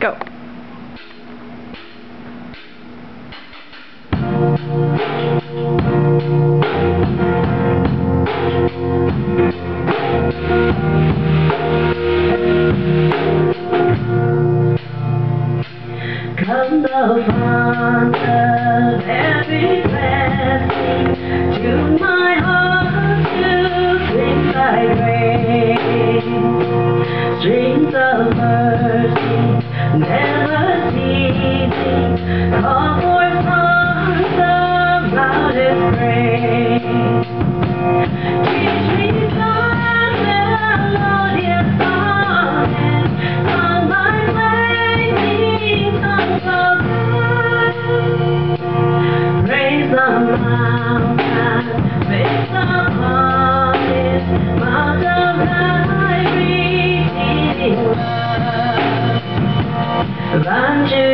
Go. Come the font of every blessing to my heart to sing thy grace. Streams of mercy never ceasing, call for songs about his grace. Teach me songs melodious songs on my way, songs of good. Praise the mountain, fix upon it, mount of thy redeeming love. Run to